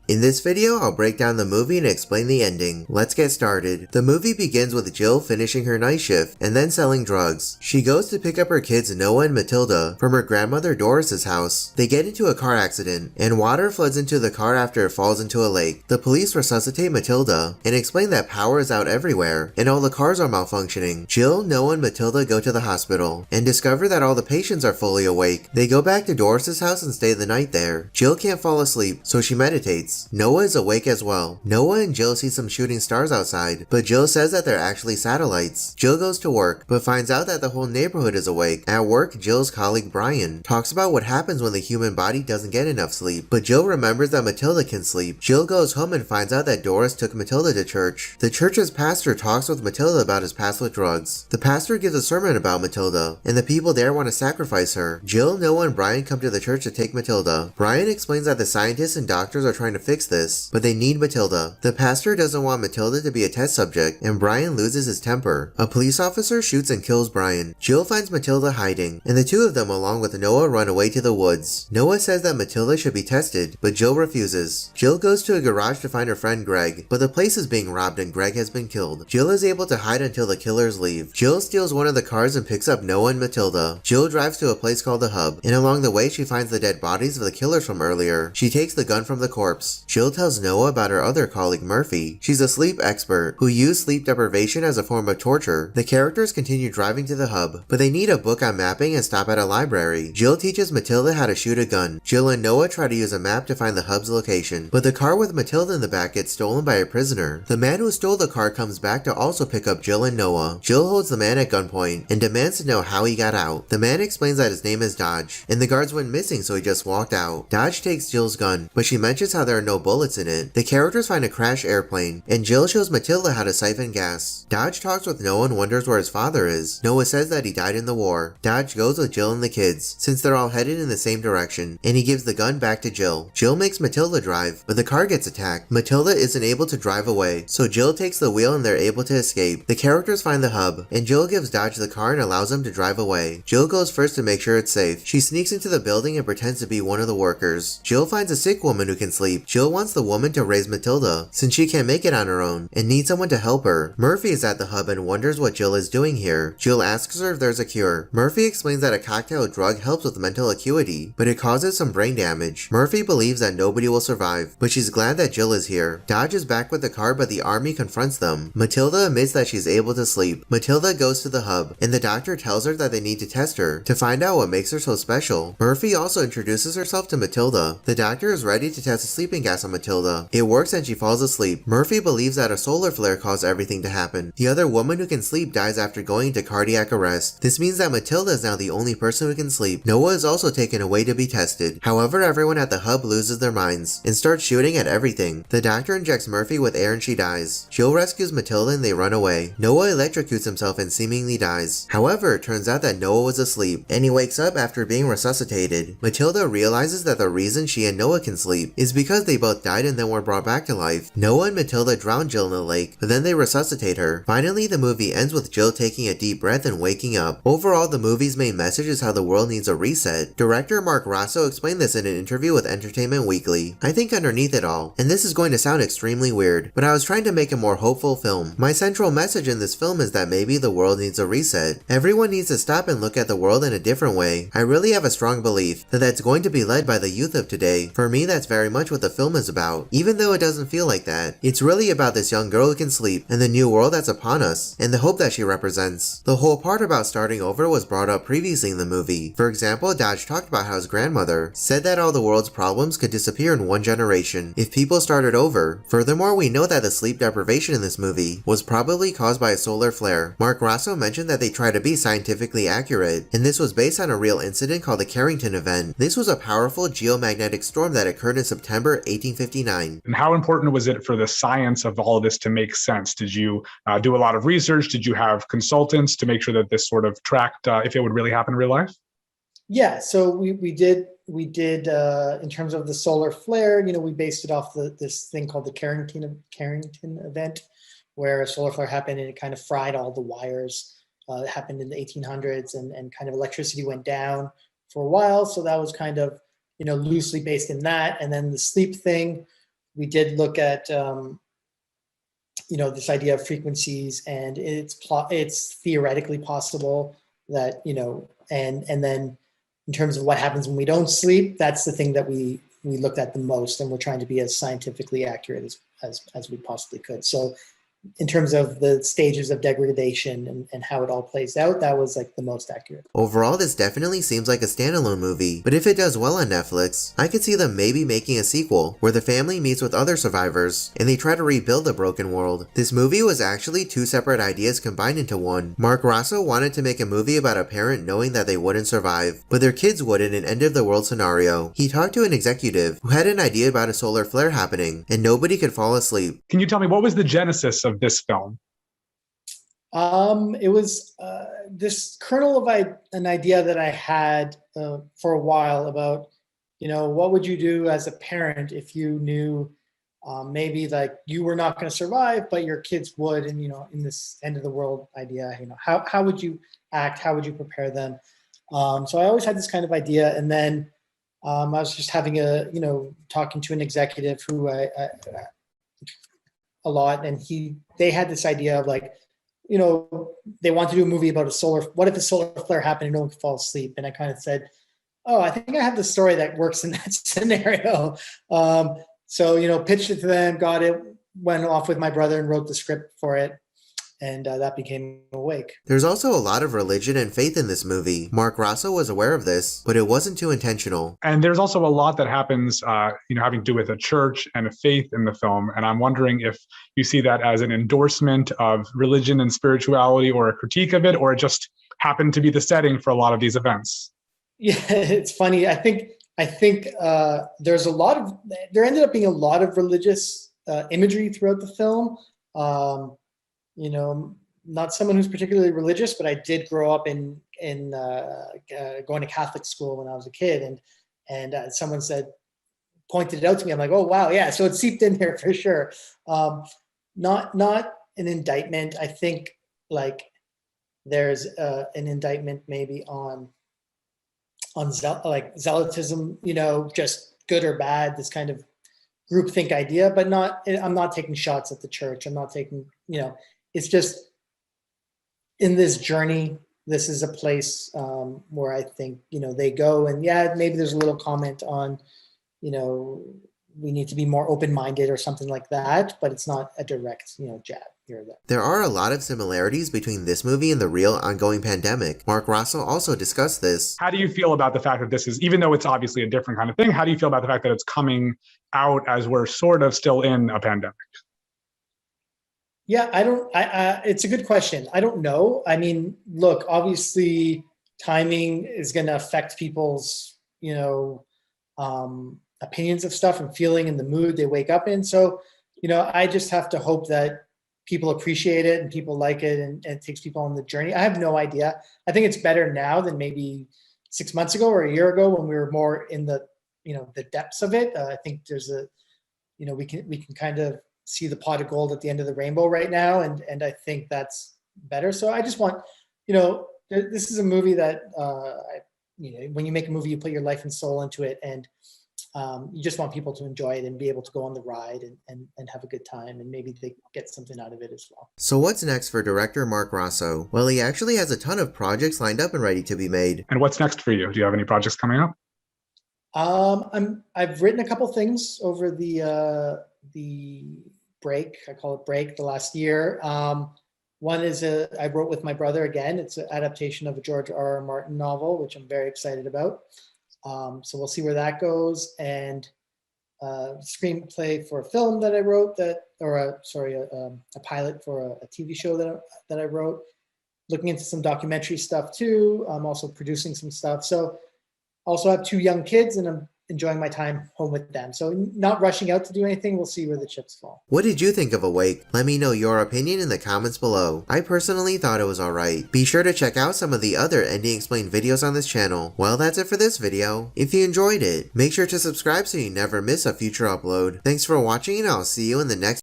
In this video, I'll break down the movie and explain the ending. Let's get started. The movie begins with Jill finishing her night shift and then selling drugs. She goes to pick up her kids Noah and Matilda from her grandmother Doris's house. They get into a car accident and water floods into the car after it falls into a lake. The police resuscitate Matilda and explain that power is out everywhere and all the cars are malfunctioning. Jill, Noah, and Matilda go to the hospital and discover that all the patients are fully awake. They go back to Doris's house and stay the night there. Jill can't fall asleep, so she meditates. Noah is awake as well. Noah and Jill see some shooting stars outside, but Jill says that they're actually satellites. Jill goes to work, but finds out that the whole neighborhood is awake. At work, Jill's colleague Brian talks about what happens when the human body doesn't get enough sleep, but Jill remembers that Matilda can sleep. Jill goes home and finds out that Doris took Matilda to church. The church's pastor talks with Matilda about his past with drugs. The pastor gives a sermon about Matilda, and the people there want to sacrifice her. Jill, Noah, and Brian come to the church to take Matilda. Brian explains that the scientists and doctors are trying to fix this, but they need Matilda. The pastor doesn't want Matilda to be a test subject, and Brian loses his temper. A police officer shoots and kills Brian. Jill finds Matilda hiding, and the two of them along with Noah run away to the woods. Noah says that Matilda should be tested, but Jill refuses. Jill goes to a garage to find her friend Greg, but the place is being robbed and Greg has been killed. Jill is able to hide until the killers leave. Jill steals one of the cars and picks up Noah and Matilda. Jill drives to a place called the Hub, and along the way she finds the dead bodies of the killers from earlier. She takes the gun from the corpse. Jill tells Noah about her other colleague Murphy. She's a sleep expert who used sleep deprivation as a form of torture. The characters continue driving to the Hub, but they need a book on mapping and stop at a library. Jill teaches Matilda how to shoot a gun. Jill and Noah try to use a map to find the Hub's location, but the car with Matilda in the back gets stolen by a prisoner. The man who stole the car comes back to also pick up Jill and Noah. Jill holds the man at gunpoint and demands to know how he got out. The man explains that his name is Dodge, and the guards went missing so he just walked out. Dodge takes Jill's gun, but she mentions how there are no bullets in it. The characters find a crashed airplane, and Jill shows Matilda how to siphon gas. Dodge talks with Noah and wonders where his father is. Noah says that he died in the war. Dodge goes with Jill and the kids, since they're all headed in the same direction, and he gives the gun back to Jill. Jill makes Matilda drive, but the car gets attacked. Matilda isn't able to drive away, so Jill takes the wheel and they're able to escape. The characters find the Hub, and Jill gives Dodge the car and allows him to drive away. Jill goes first to make sure it's safe. She sneaks into the building and pretends to be one of the workers. Jill finds a sick woman who can sleep. Jill wants the woman to raise Matilda, since she can't make it on her own, and needs someone to help her. Murphy is at the Hub and wonders what Jill is doing here. Jill asks her if there's a cure. Murphy explains that a cocktail drug helps with mental acuity, but it causes some brain damage. Murphy believes that nobody will survive, but she's glad that Jill is here. Dodge is back with the car, but the army confronts them. Matilda admits that she's able to sleep. Matilda goes to the Hub, and the doctor tells her that they need to test her to find out what makes her so special. Murphy also introduces herself to Matilda. The doctor is ready to test a sleeping gas on Matilda. It works and she falls asleep. Murphy believes that a solar flare caused everything to happen. The other woman who can sleep dies after going into cardiac arrest. This means that Matilda is now the only person who can sleep. Noah is also taken away to be tested. However, everyone at the Hub loses their minds and starts shooting at everything. The doctor injects Murphy with air and she dies. Jill rescues Matilda and they run away. Noah electrocutes himself and seemingly dies. However, it turns out that Noah was asleep, and he wakes up after being resuscitated. Matilda realizes that the reason she and Noah can sleep is because they both died and then were brought back to life. Noah and Matilda drown Jill in the lake, but then they resuscitate her. Finally, the movie ends with Jill taking a deep breath and waking up. Overall, the movie's main message is how the world needs a reset. Director Mark Rosso explained this in an interview with Entertainment Weekly. I think underneath it all, and this is going to sound extremely weird, but I was trying to make a more hopeful film. My central message in this film is that maybe the world needs a reset. Everyone needs to stop and look at the world in a different way. I really have a strong belief that that's going to be led by the youth of today. For me, that's very much what the film is about, even though it doesn't feel like that. It's really about this young girl who can sleep, and the new world that's upon us, and the hope that she represents. The whole part about starting over was brought up previously in the movie. For example, Dodge talked about how his grandmother said that all the world's problems could disappear in one generation if people started over. Furthermore, we know that the sleep deprivation in this movie was probably caused by a solar flare. Mark Rosso mentioned that they try to be scientifically accurate, and this was based on a real incident called the Carrington event. This was a powerful geomagnetic storm that occurred in September 1859. And how important was it for the science of all of this to make sense? Did you do a lot of research? Did you have consultants to make sure that this sort of tracked if it would really happen in real life? Yeah, so we did in terms of the solar flare. We based it off this thing called the Carrington event, where a solar flare happened and it kind of fried all the wires. It happened in the 1800s, and kind of electricity went down for a while. So that was kind of loosely based in that. And then the sleep thing we did look at this idea of frequencies, and it's theoretically possible that and then in terms of what happens when we don't sleep, that's the thing that we looked at the most, and we're trying to be as scientifically accurate as we possibly could. So in terms of the stages of degradation and how it all plays out, that was like the most accurate. Overall, this definitely seems like a standalone movie, but if it does well on Netflix, I could see them maybe making a sequel where the family meets with other survivors and they try to rebuild the broken world. This movie was actually two separate ideas combined into one. Mark Rosso wanted to make a movie about a parent knowing that they wouldn't survive, but their kids would in an end of the world scenario. He talked to an executive who had an idea about a solar flare happening and nobody could fall asleep. Can you tell me what was the genesis of this film? It was this kernel of an idea that I had for a while about, what would you do as a parent if you knew maybe like you were not going to survive, but your kids would, and in this end of the world idea, how would you act? How would you prepare them? So I always had this kind of idea, and then I was just having talking to an executive who I a lot, and they had this idea of like, they want to do a movie about what if a solar flare happened and no one could fall asleep? And I kind of said, oh, I think I have the story that works in that scenario. So, pitched it to them, got it, went off with my brother and wrote the script for it. And that became Awake. There's also a lot of religion and faith in this movie. Mark Rosso was aware of this, but it wasn't too intentional. And there's also a lot that happens, having to do with a church and a faith in the film. And I'm wondering if you see that as an endorsement of religion and spirituality, or a critique of it, or it just happened to be the setting for a lot of these events. Yeah, it's funny. I think there ended up being a lot of religious imagery throughout the film. Not someone who's particularly religious, but I did grow up in going to Catholic school when I was a kid, and someone pointed it out to me. I'm like, oh wow, yeah. So it seeped in there for sure. Not an indictment. I think like there's an indictment maybe on zealotism, just good or bad, this kind of groupthink idea, but I'm not taking shots at the church. I'm not taking, it's just in this journey, this is a place where I think, they go, and yeah, maybe there's a little comment on, we need to be more open-minded or something like that, but it's not a direct, jab here or there. There are a lot of similarities between this movie and the real ongoing pandemic. Mark Rosso also discussed this. How do you feel about the fact that this is, even though it's obviously a different kind of thing, how do you feel about the fact that it's coming out as we're sort of still in a pandemic? Yeah, it's a good question. I don't know. I mean, look, obviously timing is going to affect people's, opinions of stuff and feeling in the mood they wake up in. So, I just have to hope that people appreciate it and people like it, and it takes people on the journey. I have no idea. I think it's better now than maybe 6 months ago or a year ago when we were more in the, the depths of it. I think there's we can kind of see the pot of gold at the end of the rainbow right now. And I think that's better. So I just want, this is a movie that, when you make a movie, you put your life and soul into it, and you just want people to enjoy it and be able to go on the ride and have a good time, and maybe they get something out of it as well. So what's next for director Mark Rosso? Well, he actually has a ton of projects lined up and ready to be made. And what's next for you? Do you have any projects coming up? I've written a couple things over the break. I call it break, the last year. One is I wrote with my brother again. It's an adaptation of a George R.R. Martin novel, which I'm very excited about. So we'll see where that goes. And screenplay for a film that I wrote, a pilot for a TV show that I wrote. Looking into some documentary stuff too. I'm also producing some stuff. So also have 2 young kids, and I'm enjoying my time home with them. So not rushing out to do anything. We'll see where the chips fall. What did you think of Awake? Let me know your opinion in the comments below. I personally thought it was alright. Be sure to check out some of the other Ending Explained videos on this channel. Well, that's it for this video. If you enjoyed it, make sure to subscribe so you never miss a future upload. Thanks for watching, and I'll see you in the next